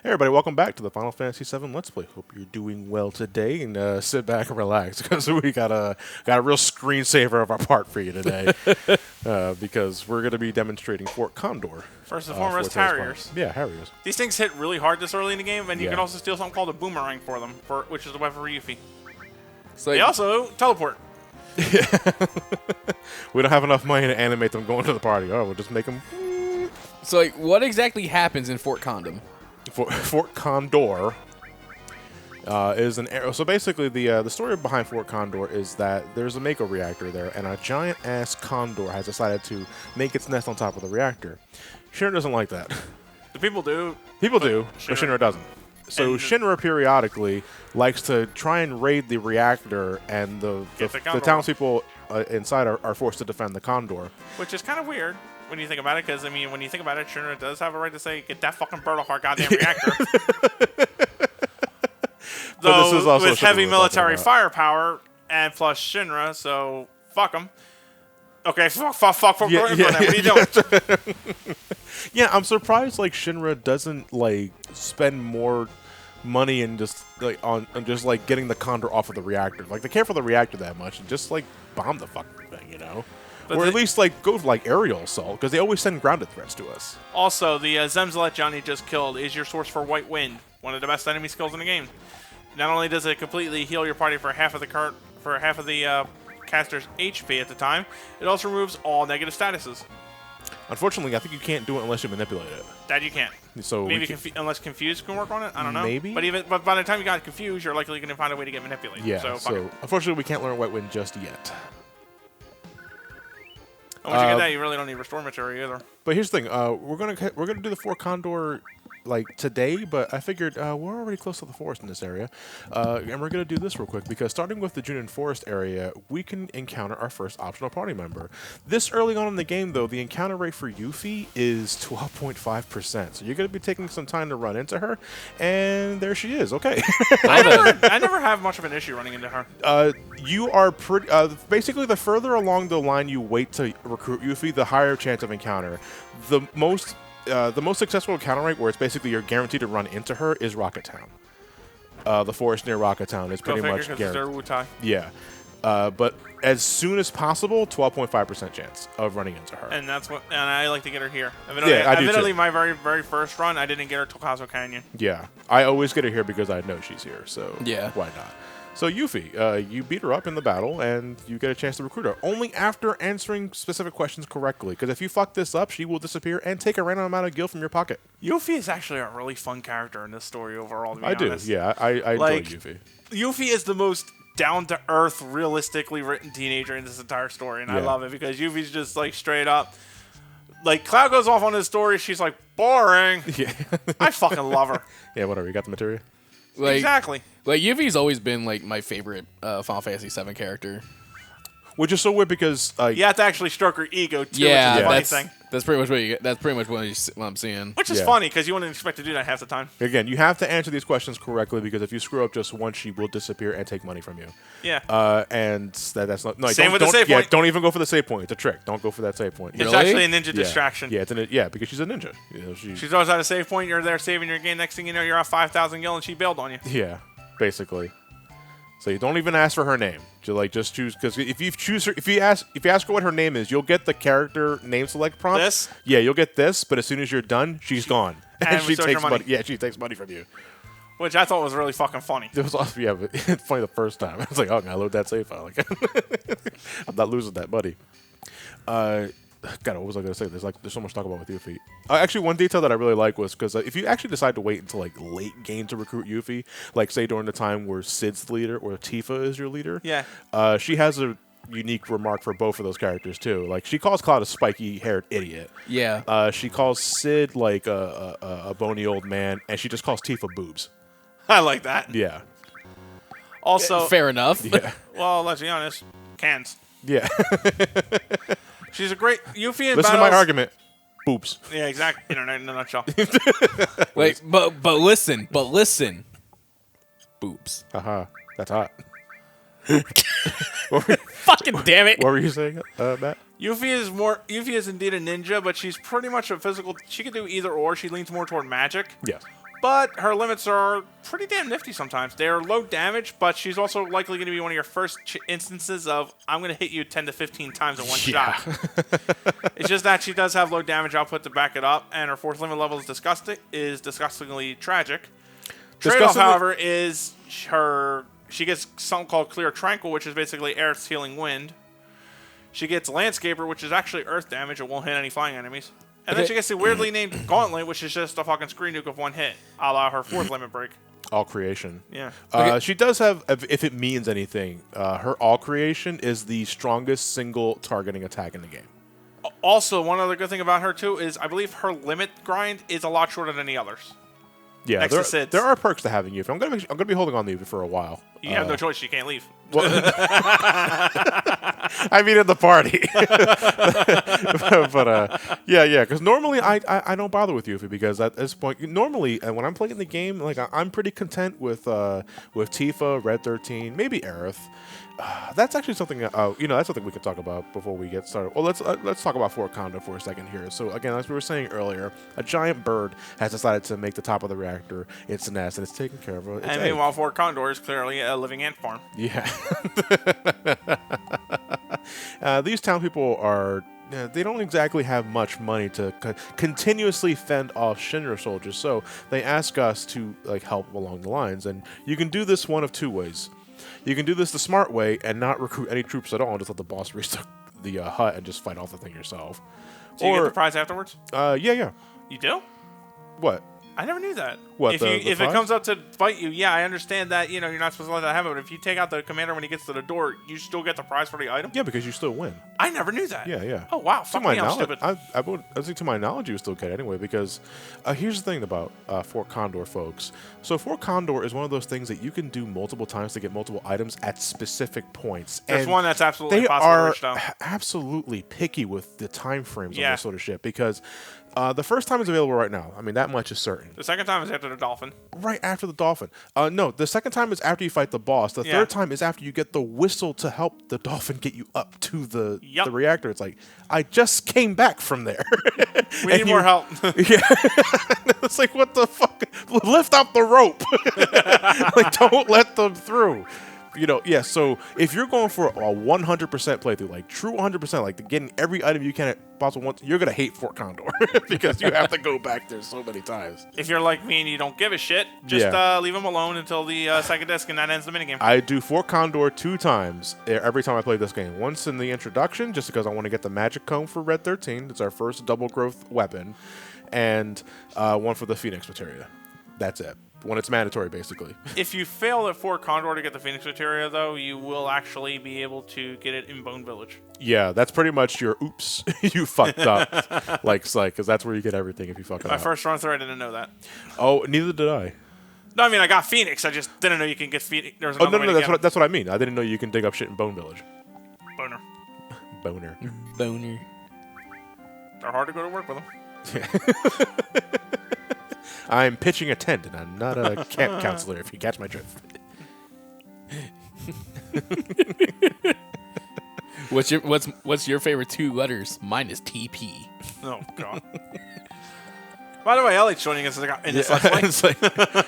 Hey everybody, welcome back to the Final Fantasy VII Let's Play. Hope you're doing well today, and sit back and relax because we got a real screensaver of our part for you today. Because we're going to be demonstrating Fort Condor. First and foremost, Harriers. Yeah, Harriers. These things hit really hard this early in the game, and you can also steal something called a boomerang for them, which is a weapon for Yuffie. So they also teleport. We don't have enough money to animate them going to the party. Oh, we'll just make them. So, like, what exactly happens in Fort Condom? Fort Condor is an arrow. So basically, the story behind Fort Condor is that there's a Mako reactor there, and a giant ass condor has decided to make its nest on top of the reactor. Shinra doesn't like that. The people do. People do, but Shinra doesn't. So Shinra periodically likes to try and raid the reactor, and the townspeople inside are forced to defend the condor. Which is kind of weird when you think about it, because, I mean, when you think about it, Shinra does have a right to say, get that fucking bird off our goddamn reactor. Though, this is also with heavy military firepower, and plus Shinra, so fuck them. Okay, fuck, yeah. What are you doing? Yeah, I'm surprised, like, Shinra doesn't, like, spend more money and just like getting the condor off of the reactor. Like, they care for the reactor that much, and just like bomb the fucking thing, you know? But or at least like go for like aerial assault, because they always send grounded threats to us. Also, the Zemzalet Johnny just killed is your source for White Wind, one of the best enemy skills in the game. Not only does it completely heal your party for half of the caster's HP at the time, it also removes all negative statuses. Unfortunately, I think you can't do it unless you manipulate it. That you can't. So maybe unless Confused can work on it. I don't know. Maybe. But by the time you got Confused, you're likely going to find a way to get manipulated. Yeah. So unfortunately, we can't learn White Wind just yet. And once you get that, you really don't need restore material either. But here's the thing: we're gonna do the Fort Condor like today, but I figured we're already close to the forest in this area, and we're gonna do this real quick because starting with the Junon Forest area, we can encounter our first optional party member. This early on in the game, though, the encounter rate for Yuffie is 12.5%, so you're gonna be taking some time to run into her, and there she is. Okay. I never have much of an issue running into her. You are pretty. Basically, the further along the line you wait to recruit Yuffie, the higher chance of encounter. The most successful encounter rate, where it's basically you're guaranteed to run into her, is Rocket Town. The forest near Rocket Town is pretty much guaranteed. Yeah. But as soon as possible, 12.5% chance of running into her. And that's what. And I like to get her here. I do too. My very, very first run, I didn't get her till Castle Canyon. Yeah. I always get her here because I know she's here, so yeah. Why not? So Yuffie, you beat her up in the battle, and you get a chance to recruit her. Only after answering specific questions correctly, because if you fuck this up, she will disappear and take a random amount of gil from your pocket. Yuffie is actually a really fun character in this story overall, to be honest. Yeah. I enjoy Yuffie. Yuffie is the most down-to-earth, realistically written teenager in this entire story, and I love it, because Yuffie's just, like, straight up. Like, Cloud goes off on his story, she's like, boring. Yeah. I fucking love her. Yeah, whatever. You got the material? Like, exactly. Like, Yuffie's always been, like, my favorite Final Fantasy VII character. Which is so weird because you have to actually stroke her ego too. Yeah, which is a funny thing. That's pretty much what you get. That's pretty much what I'm seeing. Which is funny because you wouldn't expect to do that half the time. Again, you have to answer these questions correctly because if you screw up just once, she will disappear and take money from you. Yeah. And that's not. No, Same with the save point. Don't even go for the save point. It's a trick. Don't go for that save point. It's actually a ninja distraction. Yeah, because she's a ninja. You know, she throws out a save point. You're there saving your game. Next thing you know, you're off 5,000 gil and she bailed on you. Yeah, basically. So you don't even ask for her name. Just choose, because if you ask her what her name is, you'll get the character name select prompt. This? Yeah, you'll get this, but as soon as you're done, she's gone. And she takes money. Yeah, she takes money from you. Which I thought was really fucking funny. It was awesome. Yeah, but it's funny the first time. I was like, oh, I'm gonna load that save file again. I'm not losing that money. God, what was I going to say? There's so much to talk about with Yuffie. Actually, one detail that I really like was because if you actually decide to wait until like late game to recruit Yuffie, like say during the time where Cid's the leader or Tifa is your leader, she has a unique remark for both of those characters too. Like she calls Cloud a spiky-haired idiot. Yeah. She calls Cid like a bony old man, and she just calls Tifa boobs. I like that. Yeah. Also, fair enough. Yeah. Well, let's be honest. Cans. Yeah. She's a great Yuffie in Listen battles. to my argument. Boobs. Yeah, exactly. Internet in a nutshell. Wait, but listen. Boobs. Haha. That's hot. Fucking damn it. What were you saying, Matt? Yuffie is indeed a ninja, but she's pretty much a physical. She could do either or. She leans more toward magic. Yes. but her limits are pretty damn nifty sometimes. They are low damage, but she's also likely going to be one of your first instances of, I'm going to hit you 10 to 15 times in one shot. It's just that she does have low damage output to back it up, and her fourth limit level is disgustingly tragic. Trade-off, however, is she gets something called Clear Tranquil, which is basically Earth's Healing Wind. She gets Landscaper, which is actually Earth damage. It won't hit any flying enemies. And then she gets the weirdly named Gauntlet, which is just a fucking screen nuke of one hit, a la her fourth limit break. All creation. Yeah. She does have, if it means anything, her all creation is the strongest single targeting attack in the game. Also, one other good thing about her, too, is I believe her limit grind is a lot shorter than the others. Yeah, there are perks to having Yuffie. I'm gonna be holding on to Yuffie for a while. You have no choice. You can't leave. Well, I mean, in the party. but yeah. Because normally I don't bother with Yuffie because at this point, normally when I'm playing the game, like I'm pretty content with Tifa, Red 13, maybe Aerith. That's actually something that's something we could talk about before we get started. Well, let's talk about Fort Condor for a second here. So again, as we were saying earlier, a giant bird has decided to make the top of the reactor its nest, and it's taken care of. And meanwhile, Fort Condor is clearly a living ant farm. Yeah. These town people are. They don't exactly have much money to continuously fend off Shinra soldiers, so they ask us to help along the lines, and you can do this one of two ways. You can do this the smart way and not recruit any troops at all and just let the boss restock the hut and just fight off the thing yourself. Do you get the prize afterwards? Yeah. You do? What? I never knew that. What, if it comes up to fight you, yeah, I understand that, you're not supposed to let that happen, but if you take out the commander when he gets to the door, you still get the prize for the item? Yeah, because you still win. I never knew that. Yeah. Oh, wow. Fuck me, I'm stupid. I think to my knowledge you still get it anyway, because here's the thing about Fort Condor, folks. So Fort Condor is one of those things that you can do multiple times to get multiple items at specific points. There's one that's absolutely they impossible are to reach down. Absolutely picky with the time frames on this sort of shit, because the first time is available right now. I mean, that much is certain. The second time is after the dolphin. Right after the dolphin. No, the second time is after you fight the boss. The third time is after you get the whistle to help the dolphin get you up to the reactor. It's like, I just came back from there. We need more help. Yeah. It's like, what the fuck? Lift up the rope. Don't let them through. So if you're going for a 100% playthrough, true 100%, getting every item you can at possible once, you're going to hate Fort Condor because you have to go back there so many times. If you're like me and you don't give a shit, just leave them alone until the second disc, and that ends the minigame. I do Fort Condor 2 times every time I play this game. Once in the introduction, just because I want to get the magic comb for Red 13. It's our first double growth weapon. And one for the Phoenix materia. That's it. When it's mandatory, basically. If you fail at Fort Condor to get the Phoenix materia, though, you will actually be able to get it in Bone Village. Yeah, that's pretty much your oops, you fucked up, because that's where you get everything if you fuck it up. My first run through, I didn't know that. Oh, neither did I. No, I mean, I got Phoenix. I just didn't know you can get Phoenix. There's no, that's what I mean. I didn't know you can dig up shit in Bone Village. Boner. Boner. They're hard to go to work with them. I'm pitching a tent, and I'm not a camp counselor, if you catch my drift. What's your favorite 2 letters? Mine is TP. Oh, God. By the way, Elliott's joining us in this Let's Play.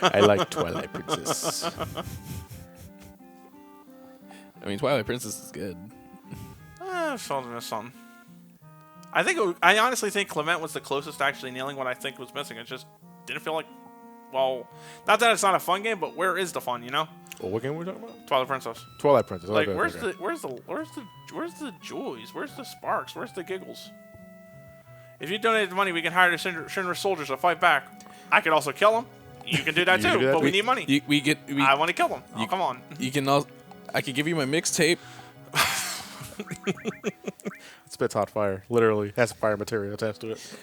I like Twilight Princess. I mean, Twilight Princess is good. Something. I honestly think Clement was the closest to actually nailing what I think was missing. It just didn't feel like, not that it's not a fun game, but where is the fun, Well, what game are we talking about? Twilight Princess. Twilight Princess. Where's the joys? Where's the sparks? Where's the giggles? If you donate the money, we can hire the Shinra soldiers to fight back. I could also kill them. You can do that too, but we need money. I want to kill them. Come on. You can also. I could give you my mixtape. It spits hot fire. Literally has fire material attached to it.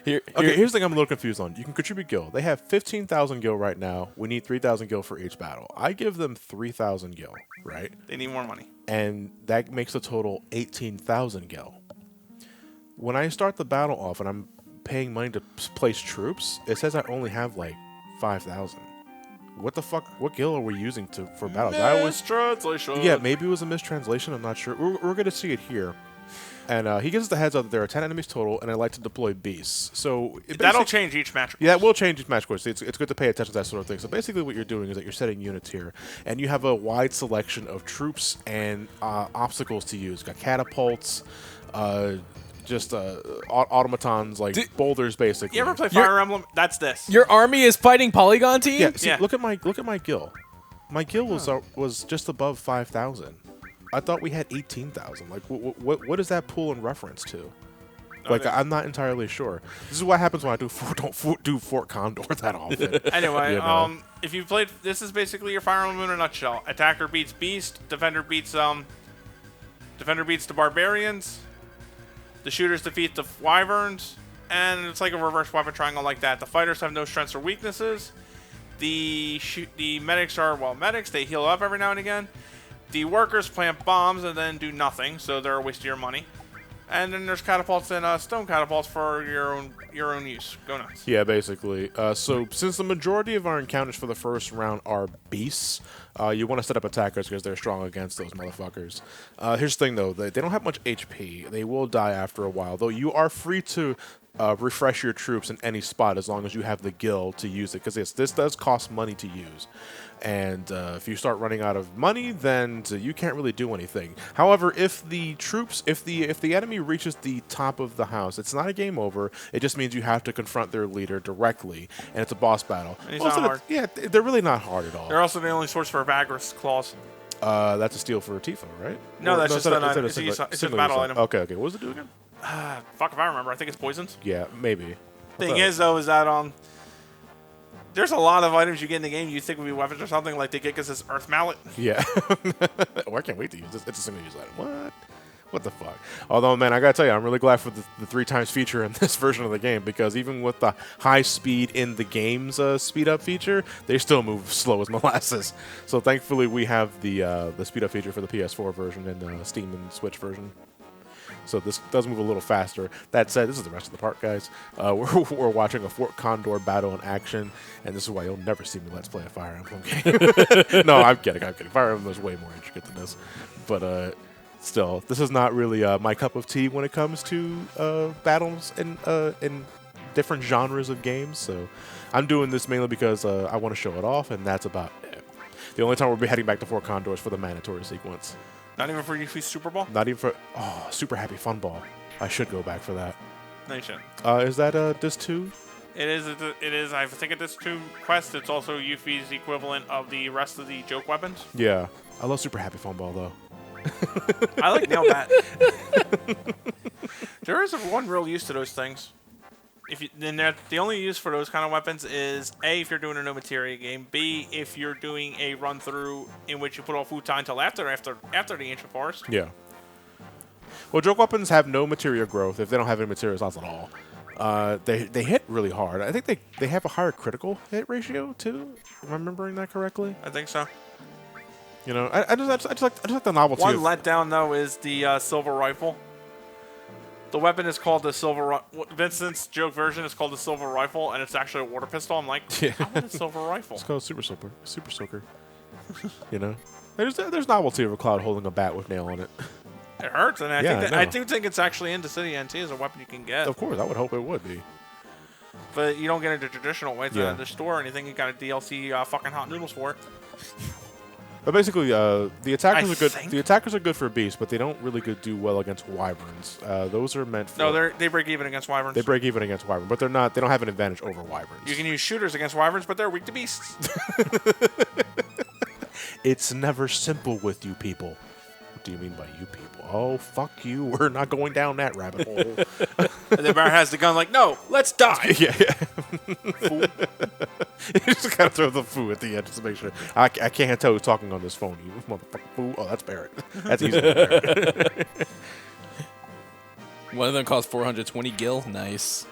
Here's the thing I'm a little confused on. You can contribute gil. They have 15,000 gil right now. We need 3,000 gil for each battle. I give them 3,000 gil, right? They need more money. And that makes a total 18,000 gil. When I start the battle off and I'm paying money to place troops, it says I only have 5,000. What the fuck? What gil are we using for battles? Mistranslation. Yeah, maybe it was a mistranslation. I'm not sure. We're going to see it here. And he gives us the heads up that there are 10 enemies total, and I like to deploy beasts. So that'll change each match. Yeah, it will change each match course. It's good to pay attention to that sort of thing. So basically what you're doing is that you're setting units here, and you have a wide selection of troops and obstacles to use. You've got catapults, automatons, like boulders, basically. You ever play Fire Emblem? That's this. Your army is fighting Polygon Team? Yeah, see, look at my gil. My gil was just above 5,000. I thought we had 18,000. Like, what is that pool in reference to? Like, I'm not entirely sure. This is what happens when I don't do Fort Condor that often. Anyway, you know? if you played, this is basically your Fire Emblem in a nutshell. Attacker beats Beast. Defender beats the Barbarians. The shooters defeat the Wyverns, and it's like a reverse weapon triangle like that. The fighters have no strengths or weaknesses. The medics are medics. They heal up every now and again. The workers plant bombs and then do nothing, so they're a waste of your money. And then there's catapults and stone catapults for your own use. Go nuts. Yeah, basically. So since the majority of our encounters for the first round are beasts, you want to set up attackers because they're strong against those motherfuckers. Here's the thing, though. They don't have much HP. They will die after a while, though you are free to refresh your troops in any spot as long as you have the gil to use it, because this does cost money to use. And if you start running out of money, then you can't really do anything. However, if the enemy reaches the top of the house, it's not a game over. It just means you have to confront their leader directly, and it's a boss battle. And he's not hard. Yeah, they're really not hard at all. They're also the only source for Vagris claws. That's a steal for Tifa, right? No, that's just an item. It's a battle item. Okay. What does it do again? Fuck if I remember. I think it's poisons. Yeah, maybe. Thing is, though, is that there's a lot of items you get in the game you think would be weapons or something. Like they get us this Earth Mallet. Yeah. Oh, I can't wait to use this. It's a single use item. What the fuck? Although, man, I gotta tell you, I'm really glad for the 3x feature in this version of the game, because even with the high speed in the game's speed up feature, they still move slow as molasses. So thankfully, we have the speed up feature for the PS4 version and the Steam and Switch version. So this does move a little faster. That said, this is the rest of the part, guys. We're watching a Fort Condor battle in action, and this is why you'll never see me Let's Play a Fire Emblem game. No, I'm kidding. Fire Emblem is way more intricate than this. But still, this is not really my cup of tea when it comes to battles in different genres of games. So I'm doing this mainly because I want to show it off, and that's about it. The only time we'll be heading back to Fort Condor is for the mandatory sequence. Not even for Yuffie's Super Ball? Not even for... Oh, Super Happy Fun Ball. I should go back for that. No, you shouldn't. Is that Disc 2? It is. I think a Disc 2 quest. It's also Yuffie's equivalent of the rest of the joke weapons. Yeah. I love Super Happy Fun Ball, though. I like Nail Bat. There is one real use to those things. The only use for those kind of weapons is A, if you're doing a no materia game, B, if you're doing a run through in which you put off food time until after the ancient forest. Yeah. Well, joke weapons have no materia growth if they don't have any materia slots at all. They hit really hard. I think they have a higher critical hit ratio too. Am I remembering that correctly? I think so. You know, I just like the novelty. One letdown though is the silver rifle. The weapon is called the silver. Vincent's joke version is called the silver rifle, and it's actually a water pistol. I'm like, how is it a silver rifle? It's called Super Soaker. You know, there's novelty of a cloud holding a bat with nail on it. It hurts, and I do think it's actually in the City NT as a weapon you can get. Of course, I would hope it would be. But you don't get it the traditional way. It's at the store or anything. You got a DLC fucking hot noodles for it. But basically, the attackers are good. The attackers are good for beasts, but they don't really do well against wyverns. Those are meant for. No, they break even against wyverns. They break even against wyverns, but they're not. They don't have an advantage over wyverns. You can use shooters against wyverns, but they're weak to beasts. It's never simple with you people. What do you mean by you people? Oh, fuck you. We're not going down that rabbit hole. And the bear has the gun like, no, let's die. Yeah. Fool. You just gotta throw the foo at the end just to make sure. I can't tell who's talking on this phone. You motherfucking foo. Oh, that's Barrett. That's easy. Barrett. One of them costs 420 gil. Nice.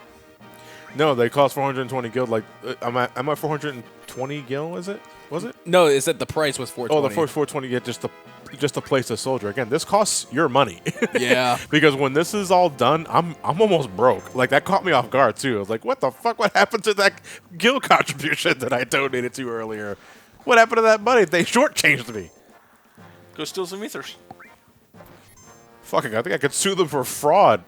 No, they cost 420 gil. Like, I'm at 420 gil, is it? Was it? No, it said the price was 420. Oh, the first 420 gil just to place a soldier. Again, this costs your money. Yeah. Because when this is all done, I'm almost broke. Like, that caught me off guard, too. I was like, what the fuck? What happened to that guild contribution that I donated to earlier? What happened to that money? They shortchanged me. Go steal some ethers. Fucking, I think I could sue them for fraud.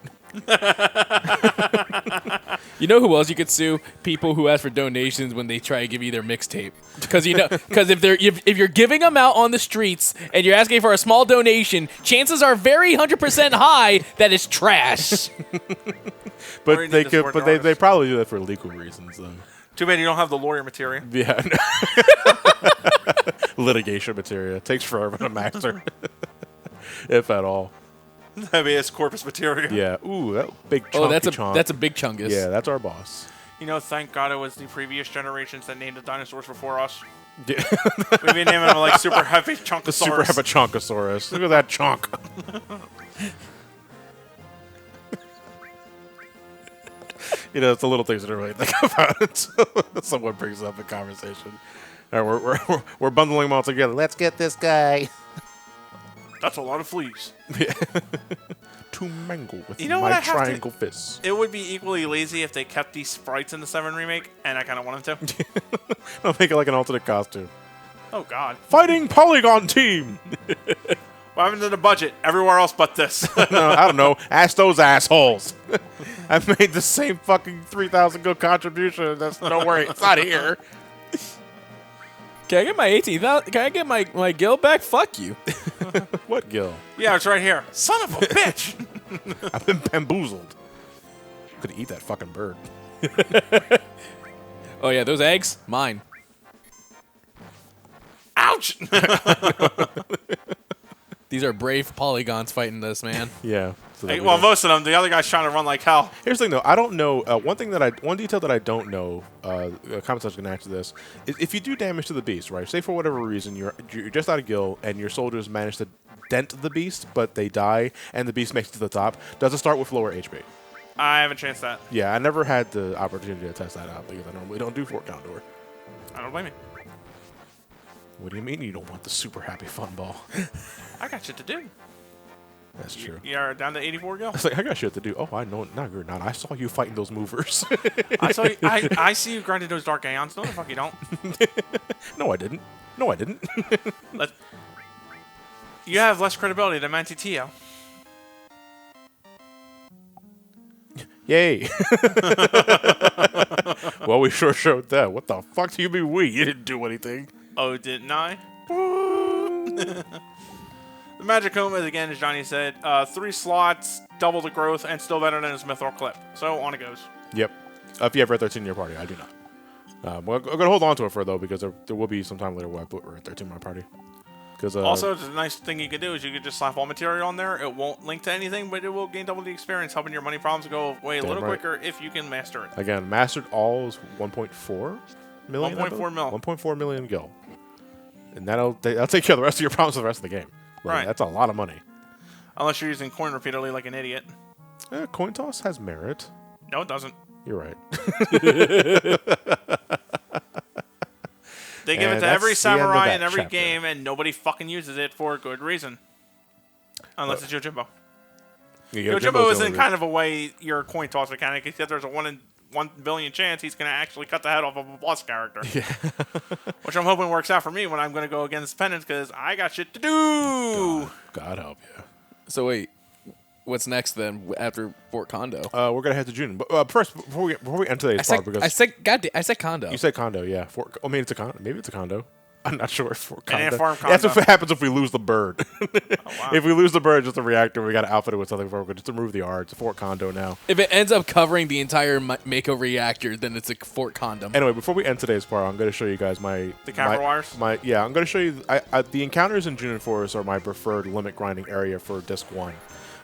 You know who else you could sue? People who ask for donations when they try to give you their mixtape. Because if you're giving them out on the streets and you're asking for a small donation, chances are very 100% high that it's trash. But they probably do that for legal reasons, though. Too bad you don't have the lawyer material. Yeah. Litigation material. It takes forever to master, if at all. Habeas corpus material. Yeah. Ooh, that big chunky chonk. That's a big chungus. Yeah, that's our boss. You know, thank God it was the previous generations that named the dinosaurs before us. Yeah. We've been naming them like Super Heavy Chunkosaurus. The Super Heavy Look at that chunk. You know, it's the little things that I really think about until someone brings it up in conversation. All right, we're bundling them all together. Let's get this guy. That's a lot of fleas. Yeah. To mangle with my triangle fists. It would be equally lazy if they kept these sprites in the 7 remake, and I kind of want them to. I'll make it like an alternate costume. Oh, God. Fighting Polygon Team! What happened to the budget? Everywhere else but this. No, I don't know. Ask those assholes. I made the same fucking 3,000 gold contribution. Don't worry, it's not here. Can I get my 18,000? Can I get my guild back? Fuck you. What guild? Yeah, it's right here. Son of a bitch! I've been bamboozled. Could eat that fucking bird. Oh, yeah, those eggs? Mine. Ouch! These are brave polygons fighting this, man. Yeah. So Well, most of them. The other guy's trying to run like hell. Here's the thing, though. I don't know. One detail that I don't know. Comment section can answer this. Is if you do damage to the beast, right? Say for whatever reason you're just out of guild and your soldiers manage to dent the beast, but they die and the beast makes it to the top. Does it start with lower HP? I haven't chanced that. Yeah, I never had the opportunity to test that out because I normally don't do Fort Condor. I don't blame you. What do you mean you don't want the super happy fun ball? I got shit to do. That's true. You're down to 84 gil. It's like, I got shit to do. Oh, I know. No, you're not. I saw you fighting those movers. I see you grinding those dark aeons. No, the fuck you don't. No, I didn't. No, I didn't. You have less credibility than Mantitio. Yay. Well, we sure showed that. What the fuck do you mean we? You didn't do anything. Oh, didn't I? The Magic Home is, again, as Johnny said, 3 slots, double the growth, and still better than his Mithril Clip. So on it goes. Yep. If you have Red 13 in your party, I do not. Well, I'm going to hold on to it for though, because there will be some time later where I put Red 13 in my party. Also, the nice thing you could do is you could just slap all material on there. It won't link to anything, but it will gain double the experience, helping your money problems go away a little quicker if you can master it. Again, mastered all is 1.4 million. 1.4 mil. 1.4 million gil. And that'll take care of the rest of your problems for the rest of the game. Like, right. That's a lot of money. Unless you're using coin repeatedly like an idiot. Coin toss has merit. No, it doesn't. You're right. They give it to every samurai in every game, and nobody fucking uses it for a good reason. Unless it's Yojimbo. Yojimbo is in kind of a way your coin toss mechanic, except there's a 1 in 1 billion chance he's going to actually cut the head off of a boss character. Yeah. Which I'm hoping works out for me when I'm going to go against Penance, because I got shit to do. God help you. So wait, what's next then after Fort Condo? We're going to head to Junon. But first, before we enter today's part, because I said Condo. You said Condo, yeah. I mean, it's a condo. Maybe it's a condo. I'm not sure. Fort Condo. Farm That's what happens if we lose the bird. Oh, wow. If we lose the bird, just a reactor, we got to outfit it with something before we just remove the R. It's a Fort Condo now. If it ends up covering the entire Mako reactor, then it's a Fort Condom. Anyway, before we end today's part, I'm going to show you guys the camera wires. I'm going to show you the encounters in Junon Forest are my preferred limit grinding area for Disc 1,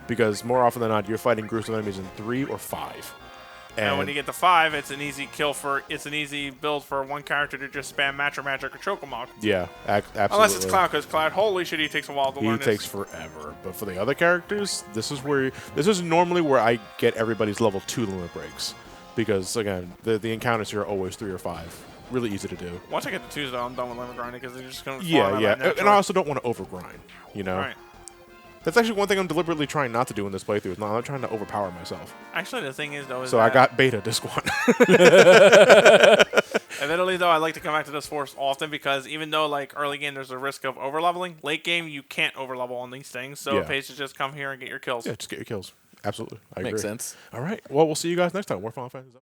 because more often than not, you're fighting groups of enemies in 3 or 5. And when you get to 5, it's an easy build for one character to just spam Matcher Magic or Chocomock. Yeah, absolutely. Unless it's Cloud, because Cloud, holy shit, he takes a while to learn this. He takes forever. But for the other characters, this is normally where I get everybody's level 2 limit breaks. Because, again, the encounters here are always 3 or 5. Really easy to do. Once I get to 2s, though, I'm done with limit grinding, because they're just going to and I also don't want to overgrind, you know? Right. That's actually one thing I'm deliberately trying not to do in this playthrough. I'm not trying to overpower myself. Actually, the thing is, though, I got beta Disc 1. Evidently, Personally, though, I like to come back to this force often because even though like early game there's a risk of overleveling, late game you can't overlevel on these things. So it pays to just come here and get your kills. Yeah, just get your kills. Absolutely. I agree. Makes sense. All right. Well, we'll see you guys next time. More Final Fantasy.